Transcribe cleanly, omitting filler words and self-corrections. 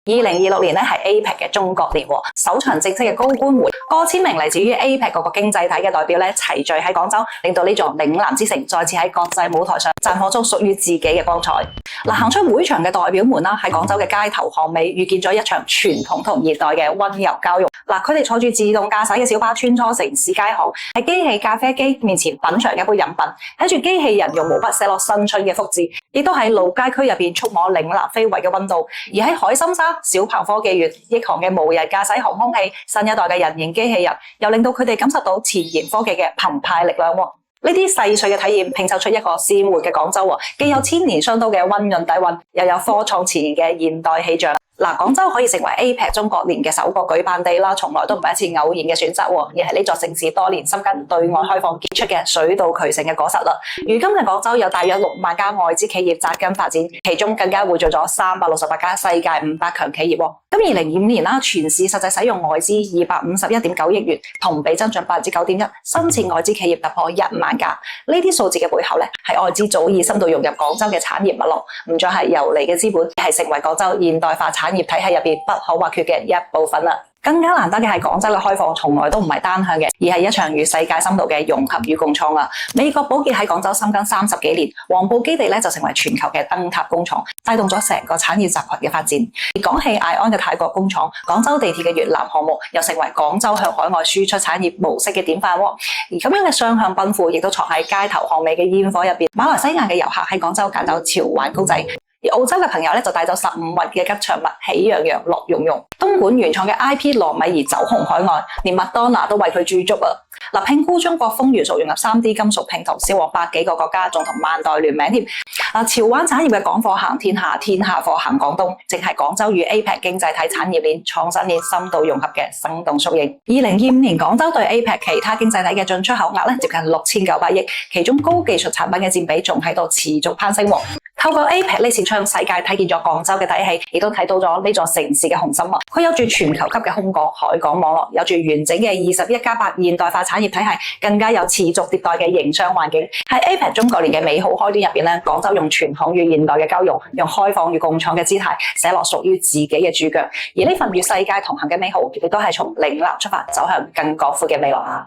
2026年咧係 APEC 嘅中國年，首場正式嘅高官會，過千名嚟自於 APEC 各個經濟體嘅代表咧齊聚喺廣州，令到呢座嶺南之城再次喺國際舞台上綻放出屬於自己嘅光彩。行出會場嘅代表們啦，喺廣州嘅街頭巷尾遇見咗一場傳統同現代嘅溫柔交融。佢哋坐住自動駕駛嘅小巴穿梭城市街巷，喺機器咖啡機面前品嘗一杯飲品，睇住機器人用毛筆寫落新春嘅福字，亦都喺老街區入邊觸摸嶺南非遺嘅溫度。而喺海心沙小鵬科技園億航嘅無人駕駛航空器，新一代嘅人形機器人，又令到佢哋感受到前沿科技嘅澎湃力量。呢啲細碎嘅體驗拼湊出一個鮮活嘅廣州，既有千年商都嘅溫潤底蘊，又有科創前沿嘅現代氣象。廣州可以成為 APEC 中國年嘅首個舉辦地啦，從來都唔係一次偶然嘅選擇，而係呢座城市多年深耕對外開放結出嘅水到渠成嘅果實啦。如今嘅廣州有大約6萬家外資企業扎根發展，其中更加匯聚咗368家世界500強企業。咁2025年啦，全市實際使用外資251.9億元，同比增長9.1%，新設外資企業突破1萬家。呢啲數字嘅背後咧，係外資早已深度融入廣州嘅產業脈絡，唔再係游離嘅資本，而係成為廣州現代化產業體系入邊不可或缺嘅一部分啦。更加難得嘅係廣州嘅開放從來都唔係單向嘅，而係一場與世界深度嘅融合與共創啊！美國寶潔喺廣州深耕30幾年，黃埔基地咧就成為全球嘅燈塔工廠，帶動咗成個產業集群嘅發展。而廣汽埃安嘅泰國工廠、廣州地鐵嘅越南項目，又成為廣州向海外輸出產業模式嘅典範。而咁樣嘅雙向奔赴，亦都藏喺街頭巷尾嘅煙火入邊。馬來西亞嘅遊客喺廣州揀走潮玩公仔。而澳洲嘅朋友咧就帶走15運嘅吉祥物喜羊羊、樂融融。東莞原創嘅 IP 糯米兒走紅海外，連麥當娜都為佢駐足啊！聘菇將國風元素融入 3D 金屬拼圖，銷往100幾個國家，仲同萬代聯名添。潮玩產業嘅港貨行天下，天下貨行廣東，正係廣州與 APEC 經濟體產業鏈、創新鏈深度融合嘅生動縮影。2025年廣州對 APEC 其他經濟體嘅進出口額接近6900億，其中高技術產品嘅佔比仲喺度持續攀升。透過 APEC 呢次向世界睇見咗廣州嘅底氣，亦都睇到咗呢座城市嘅雄心。佢有住全球級嘅空港、海港網絡，有住完整嘅21+8現代化產業體系，更加有持續迭代嘅營商環境。喺 APEC 中國年嘅美好開端入邊咧，廣州用傳統與現代嘅交融，用開放與共創嘅姿態，寫落屬於自己嘅主腳。而呢份與世界同行嘅美好，亦都係從嶺南出發，走向更廣闊嘅未來。